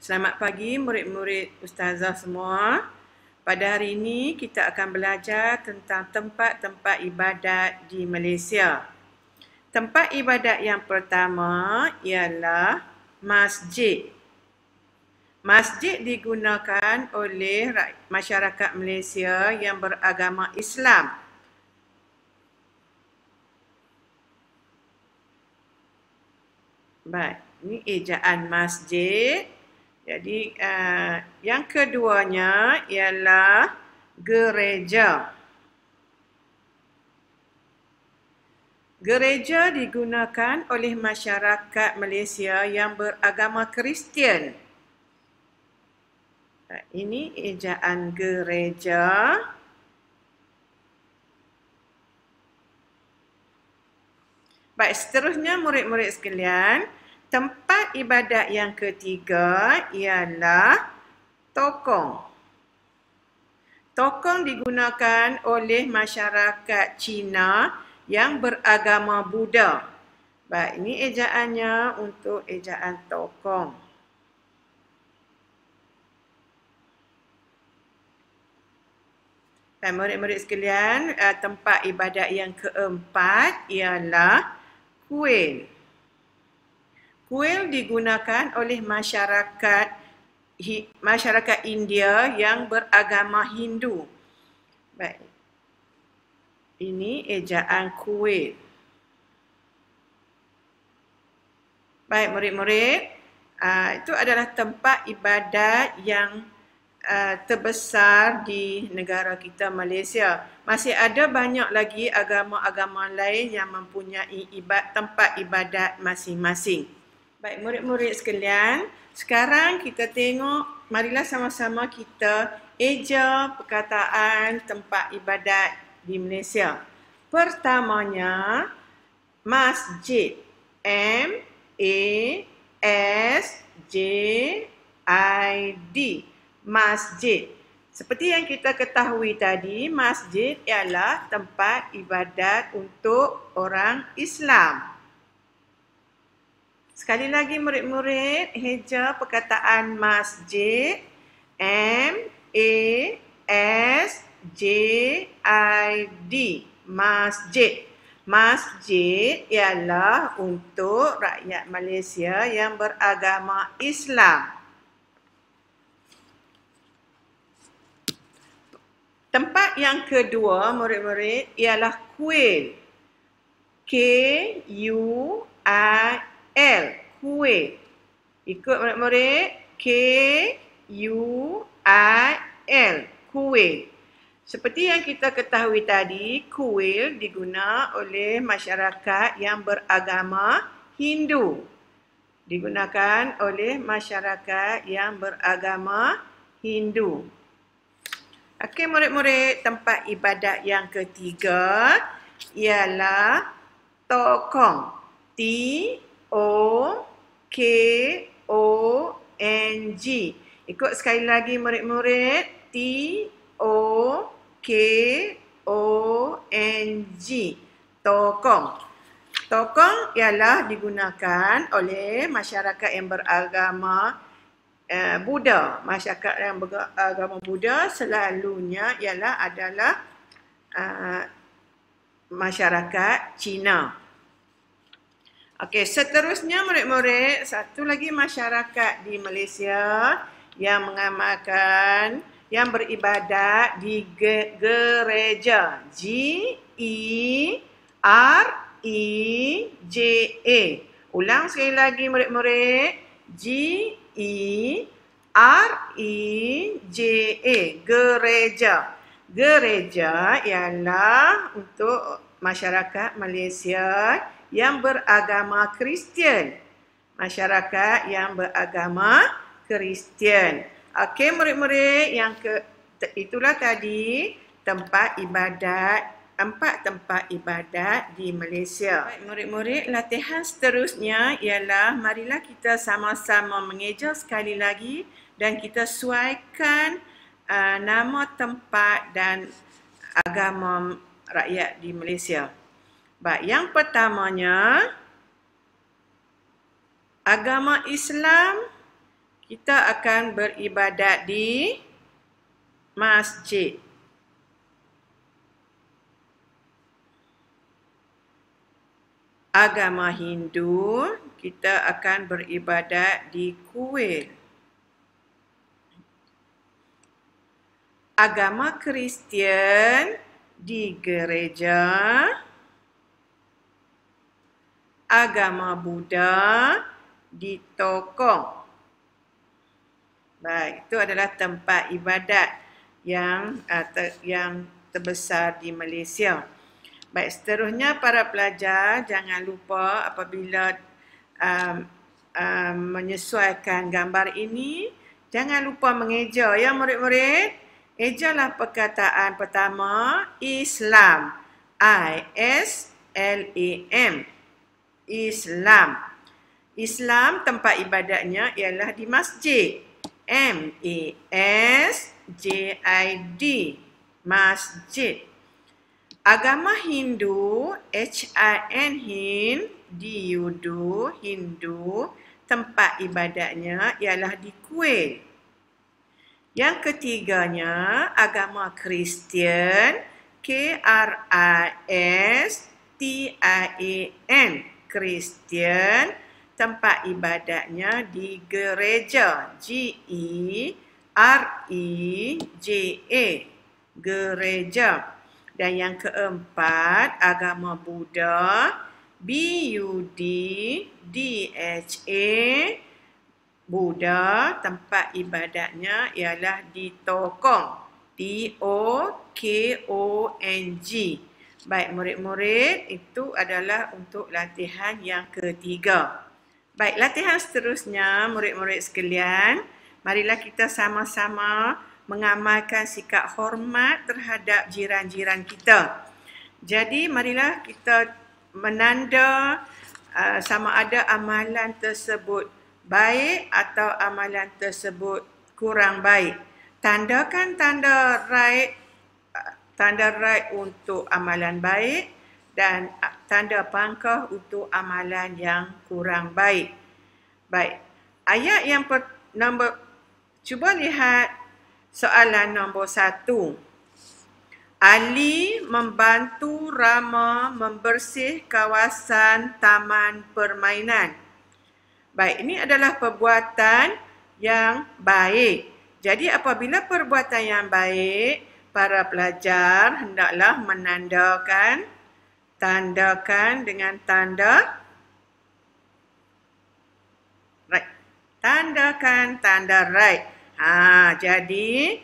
Selamat pagi murid-murid ustazah semua. Pada hari ini kita akan belajar tentang tempat-tempat ibadat di Malaysia. Tempat ibadat yang pertama ialah masjid. Masjid digunakan oleh masyarakat Malaysia yang beragama Islam. Baik, ini ejaan masjid. Jadi yang keduanya ialah gereja. Gereja digunakan oleh masyarakat Malaysia yang beragama Kristian. Ini ejaan gereja. Baik, seterusnya murid-murid sekalian, tempat ibadat yang ketiga ialah tokong. Tokong digunakan oleh masyarakat Cina yang beragama Buddha. Baik, ini ejaannya untuk ejaan tokong. Dan murid-murid sekalian, tempat ibadat yang keempat ialah kuil. Kuil digunakan oleh masyarakat India yang beragama Hindu. Baik. Ini ejaan kuil. Baik murid-murid, itu adalah tempat ibadat yang terbesar di negara kita Malaysia. Masih ada banyak lagi agama-agama lain yang mempunyai tempat ibadat masing-masing. Baik murid-murid sekalian, sekarang kita tengok, marilah sama-sama kita eja perkataan tempat ibadat di Malaysia. Pertamanya, masjid. M-A-S-J-I-D. Masjid. Seperti yang kita ketahui tadi, masjid ialah tempat ibadat untuk orang Islam. Sekali lagi murid-murid, heja perkataan masjid. M-A-S-J-I-D. Masjid. Masjid ialah untuk rakyat Malaysia yang beragama Islam. Tempat yang kedua, murid-murid, ialah kuil. K-U-I-L. Kuil. Ikut murid-murid. K-U-I-L. Kuil. Seperti yang kita ketahui tadi, kuil digunakan oleh masyarakat yang beragama Hindu. Digunakan oleh masyarakat yang beragama Hindu. Okey murid-murid, tempat ibadat yang ketiga ialah tokong. T-O-K-O-N-G. Ikut sekali lagi murid-murid. T-O-K-O-N-G. Tokong. Tokong ialah digunakan oleh masyarakat yang beragama Buddha. Masyarakat yang beragama Buddha selalunya adalah masyarakat Cina. Okey, seterusnya murid-murid, satu lagi masyarakat di Malaysia yang mengamalkan, yang beribadat di gereja. G-E-R-E-J-A. Ulang sekali lagi murid-murid. G-E-R-E-J-A. Gereja. Gereja ialah untuk masyarakat Malaysia yang beragama Kristian. Masyarakat yang beragama Kristian. Okey murid-murid, itulah tadi tempat ibadat, 4 tempat ibadat di Malaysia. Baik murid-murid, latihan seterusnya ialah marilah kita sama-sama mengeja sekali lagi dan kita sesuaikan nama tempat dan agama rakyat di Malaysia. Baik, yang pertamanya agama Islam kita akan beribadat di masjid. Agama Hindu, kita akan beribadat di kuil. Agama Kristian di gereja. Agama Buddha di tokong. Baik, itu adalah tempat ibadat yang terbesar di Malaysia. Baik, seterusnya para pelajar jangan lupa apabila menyesuaikan gambar ini, jangan lupa mengeja ya murid-murid. Ejalah perkataan pertama, Islam. I-S-L-A-M. Islam. Islam tempat ibadatnya ialah di masjid. M-A-S-J-I-D. Masjid. Agama Hindu, H-I-N, D-U-D, Hindu, tempat ibadatnya ialah di kuil. Yang ketiganya, agama Kristian, K-R-I-S-T-I-A-N, Kristian, tempat ibadatnya di gereja, G-E-R-E-J-A, gereja. Dan yang keempat, agama Buddha, B-U-D-D-H-A, Buddha, tempat ibadatnya ialah di tokong, T-O-K-O-N-G. Baik murid-murid, itu adalah untuk latihan yang ketiga. Baik, latihan seterusnya murid-murid sekalian, marilah kita sama-sama mengamalkan sikap hormat terhadap jiran-jiran kita. Jadi marilah kita menanda sama ada amalan tersebut baik atau amalan tersebut kurang baik. Tandakan tanda right untuk amalan baik dan tanda pangkah untuk amalan yang kurang baik. Baik. Ayat yang cuba lihat soalan nombor 1. Ali membantu Rama membersih kawasan taman permainan. Baik, ini adalah perbuatan yang baik. Jadi apabila perbuatan yang baik, para pelajar hendaklah tandakan dengan tanda right. Tandakan tanda right. Jadi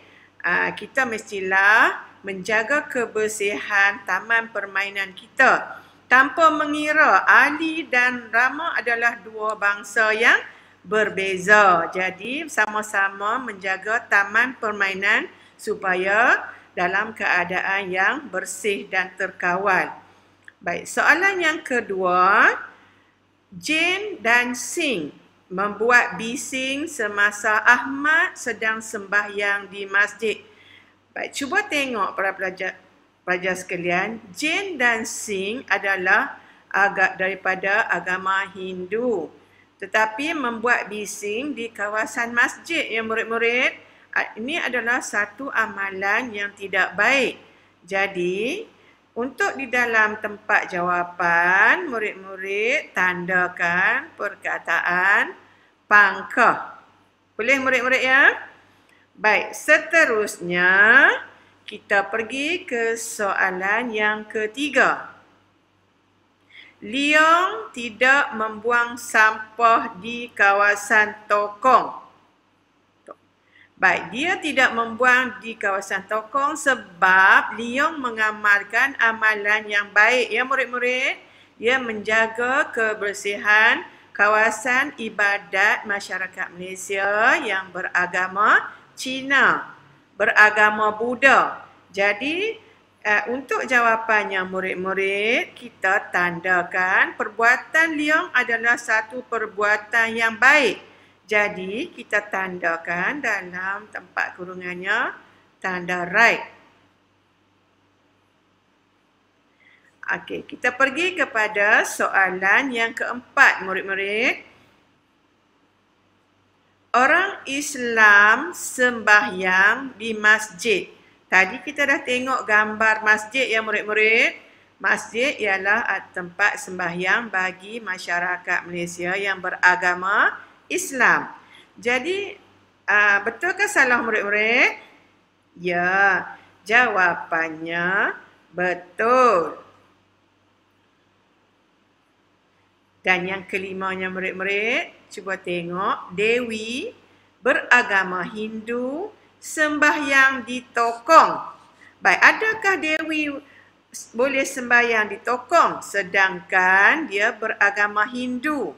kita mestilah menjaga kebersihan taman permainan kita. Tanpa mengira Ali dan Rama adalah dua bangsa yang berbeza. Jadi sama-sama menjaga taman permainan supaya dalam keadaan yang bersih dan terkawal. Baik, soalan yang kedua, Jane dan Singh membuat bising semasa Ahmad sedang sembahyang di masjid. Baik, cuba tengok para pelajar sekalian, Jane dan Singh adalah daripada agama Hindu. Tetapi membuat bising di kawasan masjid ya murid-murid, ini adalah satu amalan yang tidak baik. Jadi, untuk di dalam tempat jawapan, murid-murid tandakan perkataan pangkah. Boleh murid-murid ya? Baik, seterusnya kita pergi ke soalan yang ketiga. Leong tidak membuang sampah di kawasan tokong. Baik, dia tidak membuang di kawasan tokong sebab Leong mengamalkan amalan yang baik. Ya murid-murid, dia menjaga kebersihan kawasan ibadat masyarakat Malaysia yang beragama Cina, beragama Buddha. Jadi, untuk jawapannya murid-murid, kita tandakan perbuatan Leong adalah satu perbuatan yang baik. Jadi, kita tandakan dalam tempat kurungannya tanda right. Okey, kita pergi kepada soalan yang keempat murid-murid. Orang Islam sembahyang di masjid. Tadi kita dah tengok gambar masjid ya murid-murid. Masjid ialah tempat sembahyang bagi masyarakat Malaysia yang beragama Islam. Jadi, betul ke salah murid-murid? Ya, jawapannya betul. Dan yang kelimanya murid-murid, cuba tengok. Dewi beragama Hindu sembahyang di tokong. Baik, adakah Dewi boleh sembahyang di tokong sedangkan dia beragama Hindu?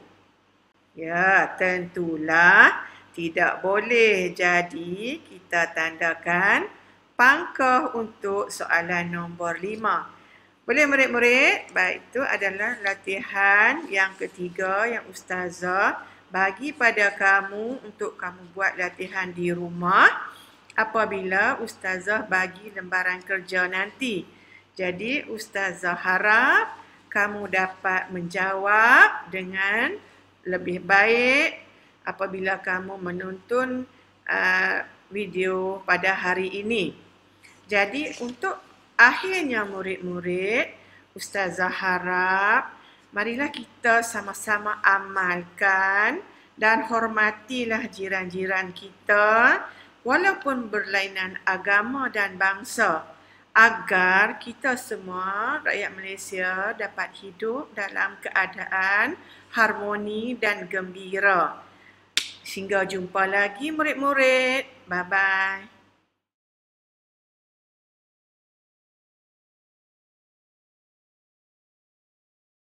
Ya, tentulah tidak boleh. Jadi, kita tandakan pangkah untuk soalan nombor 5. Boleh murid-murid? Baik, itu adalah latihan yang ketiga yang Ustazah bagi pada kamu untuk kamu buat latihan di rumah apabila Ustazah bagi lembaran kerja nanti. Jadi, Ustazah harap kamu dapat menjawab dengan lebih baik apabila kamu menonton video pada hari ini. Jadi, untuk akhirnya murid-murid, Ustazah harap marilah kita sama-sama amalkan dan hormatilah jiran-jiran kita walaupun berlainan agama dan bangsa agar kita semua rakyat Malaysia dapat hidup dalam keadaan harmoni dan gembira. Sehingga jumpa lagi murid-murid. Bye-bye.